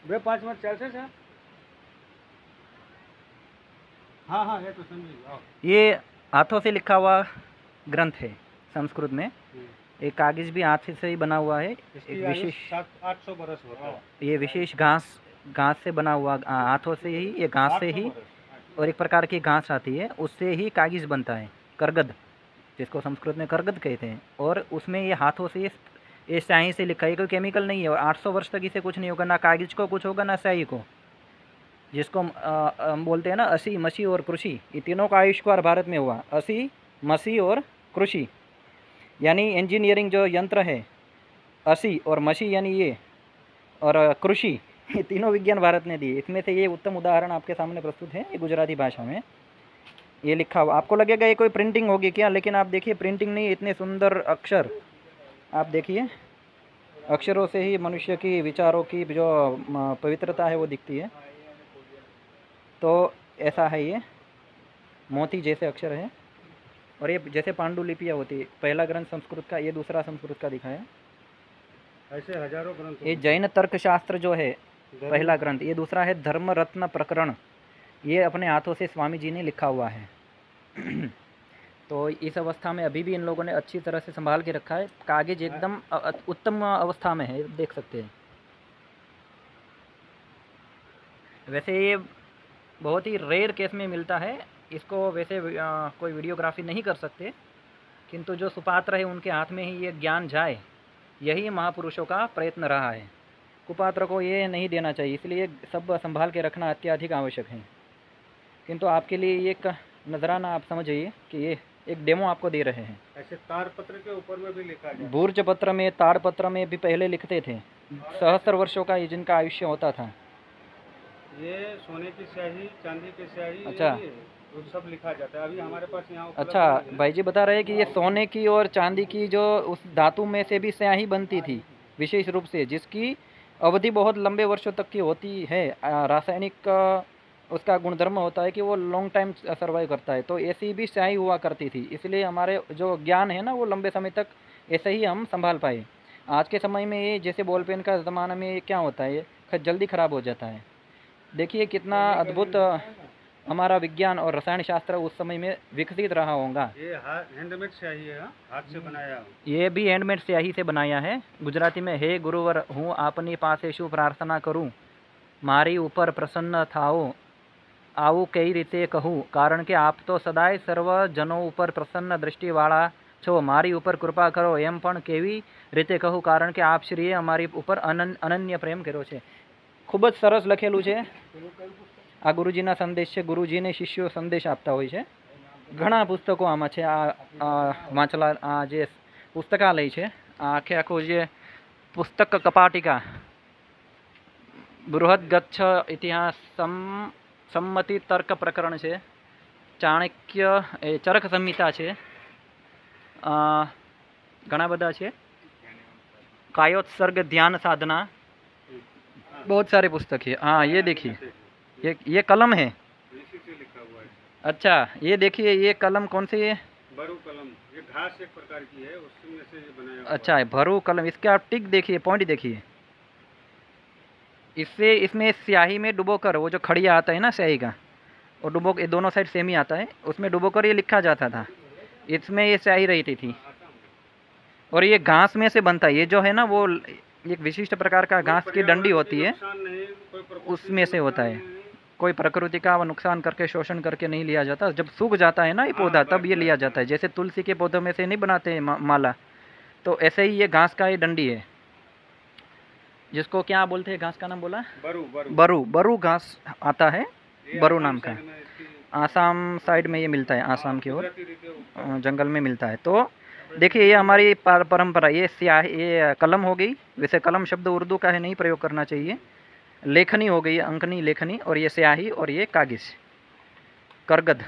બે 5 મિનિટ ચાલશે સાહેબ? हाँ हाँ है तो समझिए। आओ। ये हाथों से लिखा हुआ ग्रंथ है संस्कृत में। एक कागज भी हाथ से ही बना हुआ है। इसकी एक आयु विशेष 700-800 बरस होता है। ये विशेष घास से बना हुआ, हाथों से ही, ये घास से 800 ही, बरस। और एक प्रकार की घास आती है उससे ही कागज बनता है, करगद, जिसको संस्कृत में करगद कहते हैं। और उसमें ये हाथों से ये स्याही से लिखा है, कोई केमिकल नहीं है। और 800 वर्ष तक इसे कुछ नहीं होगा, ना कागज को कुछ होगा ना स्याही को। जिसको हम बोलते हैं ना असी, मसी और कृषि, ये तीनों का आविष्कार भारत में हुआ। असी, मसी और कृषि, यानी इंजीनियरिंग जो यंत्र है, असी और मसी यानी ये, और कृषि, ये तीनों विज्ञान भारत ने दिए। इसमें से ये उत्तम उदाहरण आपके सामने प्रस्तुत है, ये गुजराती भाषा में ये लिखा हुआ। आपको लगेगा ये कोई प्रिंटिंग होगी क्या, लेकिन आप देखिए प्रिंटिंग नहीं, इतने सुंदर अक्षर। आप देखिए अक्षरों से ही मनुष्य की विचारों की जो पवित्रता है वो दिखती है। तो ऐसा है, ये मोती जैसे अक्षर है। और ये जैसे पांडुलिपियाँ होती है, पहला ग्रंथ संस्कृत का, ये दूसरा संस्कृत का दिखाया। ऐसे हजारों ग्रंथ। ये जैन तर्कशास्त्र जो है पहला ग्रंथ, ये दूसरा है धर्म रत्न प्रकरण, ये अपने हाथों से स्वामी जी ने लिखा हुआ है। तो इस अवस्था में अभी भी इन लोगों ने अच्छी तरह से संभाल के रखा है। कागज एकदम उत्तम अवस्था में है, देख सकते हैं। वैसे ये बहुत ही रेयर केस में मिलता है, इसको वैसे कोई वीडियोग्राफी नहीं कर सकते, किंतु जो सुपात्र है उनके हाथ में ही ये ज्ञान जाए, यही महापुरुषों का प्रयत्न रहा है। कुपात्र को ये नहीं देना चाहिए, इसलिए सब संभाल के रखना अत्याधिक आवश्यक है। किंतु आपके लिए एक नजराना आप समझिए कि ये एक डेमो आपको दे रहे हैं। ऐसे ताड़पत्र के ऊपर में भी लिखा है। भूर्ज पत्र में, ताड़पत्र में भी पहले लिखते थे, सहस्त्र वर्षों का जिनका आयुष्य होता था। ये सोने की स्याही, चांदी की स्याही, अच्छा, वो सब लिखा जाता है। अभी हमारे पास यहाँ अच्छा, भाई जी बता रहे हैं कि ये सोने की और चांदी की जो उस धातु में से भी स्याही बनती थी विशेष रूप से, जिसकी अवधि बहुत लंबे वर्षों तक की होती है। रासायनिक उसका गुणधर्म होता है कि वो लॉन्ग टाइम सर्वाइव करता है। तो ऐसी भी स्याही हुआ करती थी, इसलिए हमारे जो ज्ञान है ना वो लंबे समय तक ऐसे ही हम संभाल पाए। आज के समय में ये जैसे बॉल पेन का ज़माना में ये क्या होता है, ये जल्दी ख़राब हो जाता है। देखिए कितना अद्भुत हमारा विज्ञान और रसायन शास्त्र उस समय में विकसित रहा होगा। ये हैंडमेड स्याही है, हाथ से बनाया। ये भी हैंडमेड स्याही से बनाया है। गुजराती में, हे गुरुवर हूँ आपनी पासे शू प्रार्थना करूँ, मारी ऊपर प्रसन्न थाओ, આવું કઈ રીતે કહું, કારણ કે આપ તો સદાય સર્વજનો ઉપર પ્રસન્ન દૃષ્ટિવાળા છો, મારી ઉપર કૃપા કરો એમ પણ કેવી રીતે કહું, કારણ કે આપ શ્રીએ અમારી ઉપર અનન્ય પ્રેમ કર્યો છે. ખૂબ જ સરસ લખેલું છે. આ ગુરુજીના સંદેશ છે. ગુરુજીને શિષ્યો સંદેશ આપતા હોય છે. ઘણા પુસ્તકો આમાં છે. વાંચલા આ જે પુસ્તકાલય છે, આ આખે આખું જે પુસ્તક કપાટિકા, બૃહદ ગચ્છ ઇતિહાસ, सम्मति तर्क प्रकरण है, चाणक्य चरक संहिता है, घना बधा है, कायोत्सर्ग ध्यान साधना, बहुत सारे पुस्तक है। हाँ ये देखिए, ये कलम है। अच्छा ये देखिए, ये कलम कौन सी है? भरू कलम। ये घास एक प्रकार की है, उसमें से ये बनाया हुआ। अच्छा है भरू कलम। इसके आप टिक देखिए, पॉइंट देखिए। इससे इसमें स्याही में डुबोकर, वो जो खड़िया आता है ना स्याही का, और डुबो, ये दोनों साइड सेम ही आता है, उसमें डुबोकर ये लिखा जाता था। इसमें ये स्याही रहती थी। और ये घास में से बनता है, ये जो है ना वो एक विशिष्ट प्रकार का घास की डंडी होती है, उसमें से होता है। कोई प्रकृति का नुकसान करके, शोषण करके नहीं लिया जाता। जब सूख जाता है ना ये पौधा, तब ये लिया जाता है। जैसे तुलसी के पौधों में से नहीं बनाते माला, तो ऐसे ही ये घास का ये डंडी है, जिसको क्या बोलते हैं, घास का नाम बोला? बरू घास आता है, बरू नाम का। आसाम साइड में ये मिलता है, आसाम की ओर जंगल में मिलता है। तो देखिए ये हमारी परंपरा, ये स्याही, ये कलम हो गई। वैसे कलम शब्द उर्दू का है, नहीं प्रयोग करना चाहिए। लेखनी हो गई, अंकनी लेखनी, और ये स्याही, और ये कागज, करगद।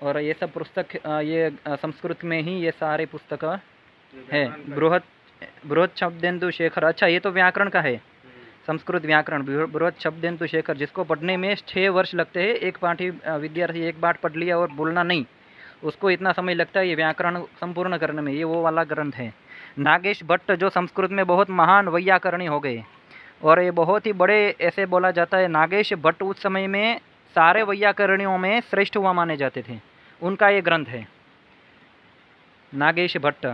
और ये सब पुस्तक ये संस्कृत में ही ये सारे पुस्तक है। बृहद शब्देन्दु शेखर। अच्छा ये तो व्याकरण का है, संस्कृत व्याकरण, बृहद शब्देन्दु शेखर, जिसको पढ़ने में 6 वर्ष लगते हैं। एक पाठी विद्यार्थी एक बार पढ़ लिया और बोलना नहीं, उसको इतना समय लगता है ये व्याकरण संपूर्ण करने में। ये वो वाला ग्रंथ है। नागेश भट्ट जो संस्कृत में बहुत महान वैयाकरणी हो गए, और ये बहुत ही बड़े ऐसे बोला जाता है। नागेश भट्ट उस समय में सारे वैयाकरणियों में श्रेष्ठ हुआ माने जाते थे। उनका ये ग्रंथ है नागेश भट्ट।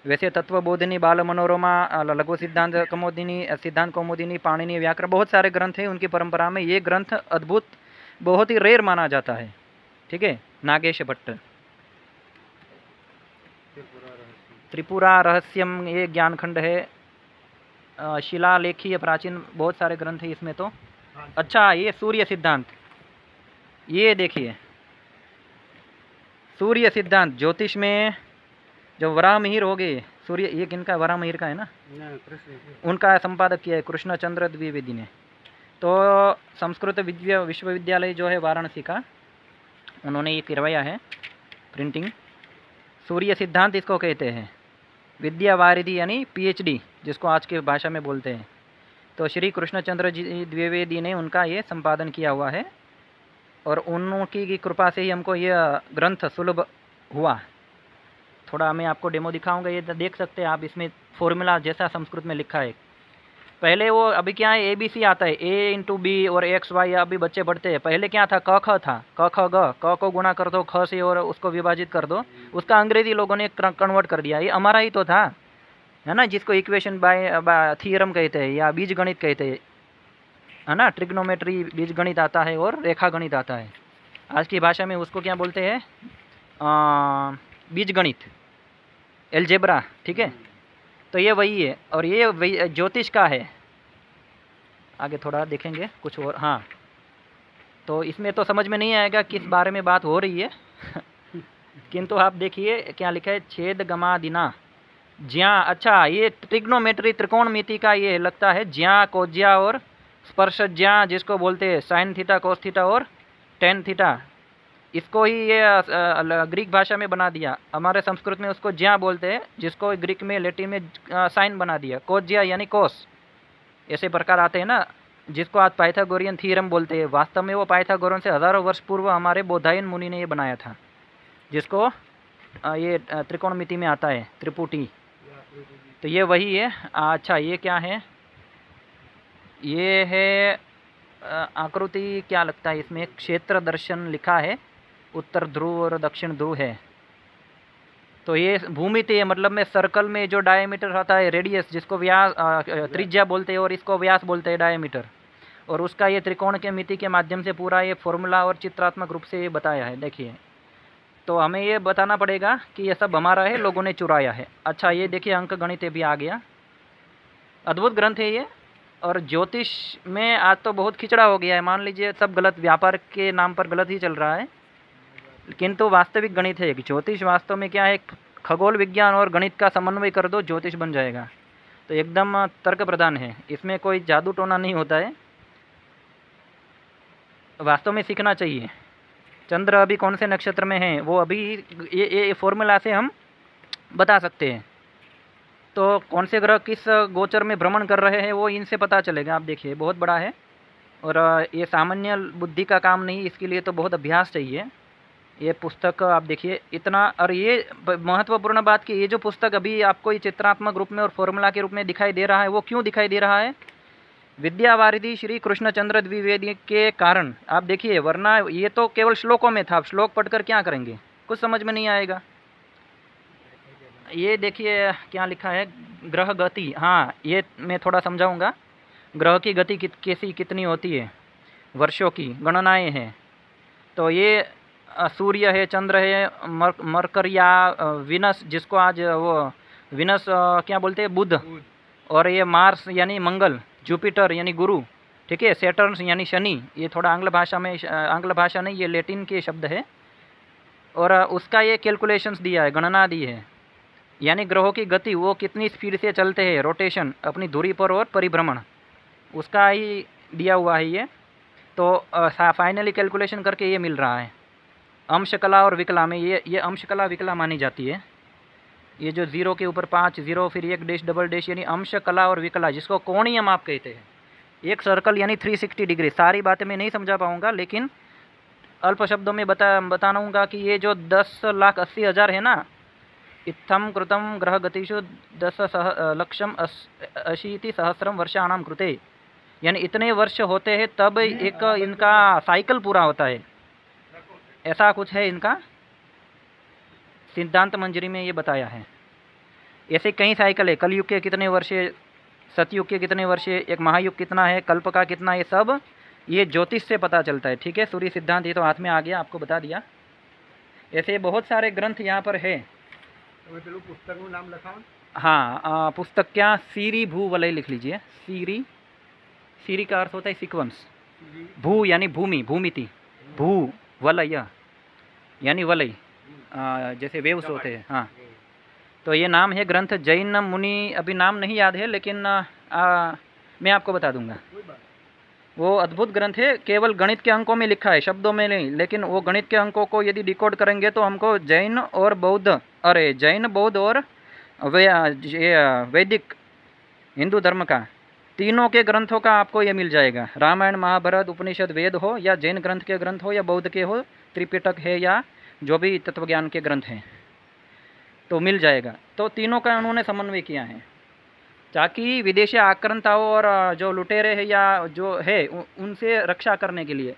वैसे तत्वबोधिनी, बाल मनोरमा, लघु सिद्धांत कौमुदिनी, सिद्धांत कौमुदिनी, पाणिनि व्याकरण, बहुत सारे ग्रंथ हैं उनकी परंपरा में। ये ग्रंथ अद्भुत, बहुत ही रेयर माना जाता है। ठीक है, नागेश भट्ट। त्रिपुरा रहस्यम ये ज्ञानखंड है। शिलालेखीय प्राचीन बहुत सारे ग्रंथ हैं इसमें तो। अच्छा, ये सूर्य सिद्धांत, ये देखिए सूर्य सिद्धांत ज्योतिष में जो वराहमिहिर हो गए, सूर्य, ये किनका, वराहमिहिर का है ना, उनका संपादक किया है कृष्णचंद्र द्विवेदी ने। तो संस्कृत विश्वविद्यालय जो है वाराणसी का, उन्होंने ये करवाया है प्रिंटिंग। सूर्य सिद्धांत इसको कहते हैं। विद्यावारिधि यानी पीएचडी जिसको आज के भाषा में बोलते हैं। तो श्री कृष्णचंद्र जी द्विवेदी ने उनका ये संपादन किया हुआ है और उनकी कृपा से ही हमको यह ग्रंथ सुलभ हुआ। थोड़ा मैं आपको डेमो दिखाऊंगा, ये देख सकते हैं आप। इसमें फॉर्मूला जैसा संस्कृत में लिखा है। पहले वो, अभी क्या है, ABC आता है, A×B और XY, अभी बच्चे पढ़ते हैं। पहले क्या था, क ख था, क ख ग, क को गुणा कर दो ख से और उसको विभाजित कर दो। उसका अंग्रेजी लोगों ने कन्वर्ट कर दिया। ये हमारा ही तो था, है ना, जिसको इक्वेशन बाय थ्योरम कहते हैं या बीज गणित कहते हैं, है ना। ट्रिग्नोमेट्री बीज गणित आता है और रेखा गणित आता है। आज की भाषा में उसको क्या बोलते हैं, बीज गणित, एलजेब्रा। ठीक है, तो ये वही है और ये ज्योतिष का है। आगे थोड़ा देखेंगे कुछ और। हाँ, तो इसमें तो समझ में नहीं आएगा किस बारे में बात हो रही है किंतु आप देखिए क्या लिखा है, छेद गमादिना ज्या। अच्छा, ये ट्रिग्नोमेट्री त्रिकोणमिति का ये लगता है, ज्या कोज्या और स्पर्श ज्या जिसको बोलते हैं, साइन थीटा कोस थीटा और टेन थीटा। इसको ही ये ग्रीक भाषा में बना दिया। हमारे संस्कृत में उसको ज्या बोलते हैं, जिसको ग्रीक में, लैटिन में साइन बना दिया। कोज्या यानी कोस, ऐसे प्रकार आते हैं ना, जिसको आज पाइथागोरियन थ्योरम बोलते हैं। वास्तव में वो पाइथागोरन से हजारों वर्ष पूर्व हमारे बौधायन मुनि ने ये बनाया था, जिसको ये त्रिकोणमिति में आता है, त्रिपुटी। तो ये वही है। अच्छा, ये क्या है, ये है आकृति, क्या लगता है इसमें, क्षेत्र दर्शन लिखा है। उत्तर ध्रुव और दक्षिण ध्रुव है। तो ये भूमिति है, मतलब में सर्कल में जो डायमीटर आता है, रेडियस जिसको व्यास, त्रिज्या बोलते हैं और इसको व्यास बोलते हैं, डायमीटर। और उसका ये त्रिकोण के मिति के माध्यम से पूरा ये फॉर्मूला और चित्रात्मक रूप से ये बताया है। देखिए, तो हमें ये बताना पड़ेगा कि ये सब हमारा है, लोगों ने चुराया है। अच्छा, ये देखिए अंक गणित भी आ गया। अद्भुत ग्रंथ है ये। और ज्योतिष में आज तो बहुत खिचड़ा हो गया है। मान लीजिए सब गलत, व्यापार के नाम पर गलत ही चल रहा है, किंतु वास्तविक गणित है। ज्योतिष वास्तव में क्या है, खगोल विज्ञान और गणित का समन्वय कर दो, ज्योतिष बन जाएगा। तो एकदम तर्क प्रधान है, इसमें कोई जादू टोना नहीं होता है। वास्तव में सीखना चाहिए। चंद्र अभी कौन से नक्षत्र में है, वो अभी ये फॉर्मूला से हम बता सकते हैं। तो कौन से ग्रह किस गोचर में भ्रमण कर रहे हैं, वो इनसे पता चलेगा। आप देखिए, बहुत बड़ा है और ये सामान्य बुद्धि का काम नहीं, इसके लिए तो बहुत अभ्यास चाहिए। ये पुस्तक आप देखिए इतना, और ये महत्वपूर्ण बात कि ये जो पुस्तक अभी आपको ये चित्रात्मक रूप में और फॉर्मूला के रूप में दिखाई दे रहा है, वो क्यों दिखाई दे रहा है, विद्यावारिधि श्री कृष्णचंद्र द्विवेदी के कारण। आप देखिए, वरना ये तो केवल श्लोकों में था। श्लोक पढ़कर क्या करेंगे, कुछ समझ में नहीं आएगा। ये देखिए क्या लिखा है, ग्रह गति। हाँ, ये मैं थोड़ा समझाऊंगा। ग्रह की गति कैसी कितनी होती है, वर्षों की गणनाएं हैं। तो ये सूर्य है, चंद्र है, मरकर या विनस, जिसको आज वो विनस क्या बोलते हैं, बुध। और ये मार्स यानी मंगल, जुपिटर यानी गुरु। ठीक है, सैटर्न यानी शनि। ये थोड़ा आंग्ल भाषा में, आंग्ल भाषा नहीं, ये लैटिन के शब्द है। और उसका ये कैलकुलेशंस दिया है, गणना दी है। यानी ग्रहों की गति, वो कितनी स्पीड से चलते हैं, रोटेशन अपनी धुरी पर और परिभ्रमण, उसका ही दिया हुआ है ये। तो फाइनली कैलकुलेशन करके ये मिल रहा है। अंश कला और विकला में ये अंश कला विकला मानी जाती है। ये जो 0 के ऊपर 5 0 फिर 1 डैश डबल डैश, यानी अंश कला और विकला, जिसको कोणीय माप कहते हैं। एक सर्कल यानी 360 डिग्री। सारी बातें मैं नहीं समझा पाऊँगा, लेकिन अल्प शब्दों में बताऊँगा कि ये जो 10,80,000 है ना, इत्थं कृतं ग्रहगतिषु 10,80,000 वर्षाणां कृते, यानी इतने वर्ष होते हैं तब एक इनका साइकिल पूरा होता है, ऐसा कुछ है इनका सिद्धांत मंजरी में ये बताया है। ऐसे कई साइकिल है, कलयुग के कितने वर्ष, सतयुग के कितने वर्ष, एक महायुग कितना है, कल्प का कितना है, सब ये ज्योतिष से पता चलता है। ठीक है, सूर्य सिद्धांत ये तो हाथ में आ गया, आपको बता दिया। ऐसे बहुत सारे ग्रंथ यहाँ पर है। पुस्तक में नाम लिखा। हाँ, पुस्तक क्या, सीरी भू वलय लिख लीजिए। सीरी, सीरी का अर्थ होता है सीक्वेंस, भू यानी भूमि, भूमिति, भू वलय यानी वलय, जैसे वेव्स होते हैं। हाँ, तो ये नाम है ग्रंथ। जैन मुनि, अभी नाम नहीं याद है लेकिन मैं आपको बता दूंगा। वो अद्भुत ग्रंथ है, केवल गणित के अंकों में लिखा है, शब्दों में नहीं, लेकिन वो गणित के अंकों को यदि डिकोड करेंगे तो हमको जैन और बौद्ध, अरे जैन बौद्ध और वैदिक हिंदू धर्म का, तीनों के ग्रंथों का आपको ये मिल जाएगा। रामायण, महाभारत, उपनिषद, वेद हो या जैन ग्रंथ के ग्रंथ हो या बौद्ध के हो, त्रिपिटक है या जो भी तत्वज्ञान के ग्रंथ हैं, तो मिल जाएगा। तो तीनों का उन्होंने समन्वय किया है ताकि विदेशी आक्रांताओं और जो लुटेरे हैं या जो है उनसे रक्षा करने के लिए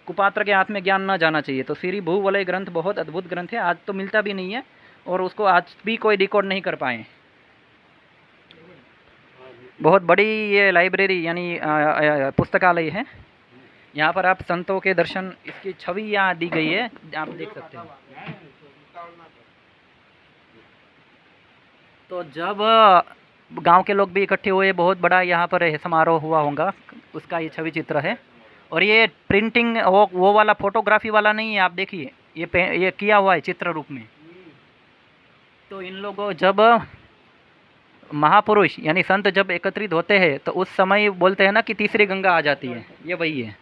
कुपात्र के हाथ में ज्ञान न जाना चाहिए। तो सीरी भू वलय ग्रंथ बहुत अद्भुत ग्रंथ है, आज तो मिलता भी नहीं है और उसको आज भी कोई डिकोड नहीं कर पाए। बहुत बड़ी ये लाइब्रेरी यानी पुस्तकालय है। यहाँ पर आप संतों के दर्शन, इसकी छवि यहाँ दी गई है, आप देख सकते हैं। तो जब गांव के लोग भी इकट्ठे हुए, बहुत बड़ा यहाँ पर समारोह हुआ होगा, उसका ये छवि चित्र है। और ये प्रिंटिंग वो वाला फोटोग्राफी वाला नहीं है, आप देखिए ये किया हुआ है चित्र रूप में। तो इन लोगों, जब महापुरुष यानी संत जब एकत्रित होते हैं तो उस समय बोलते हैं ना कि तीसरी गंगा आ जाती है, ये वही है।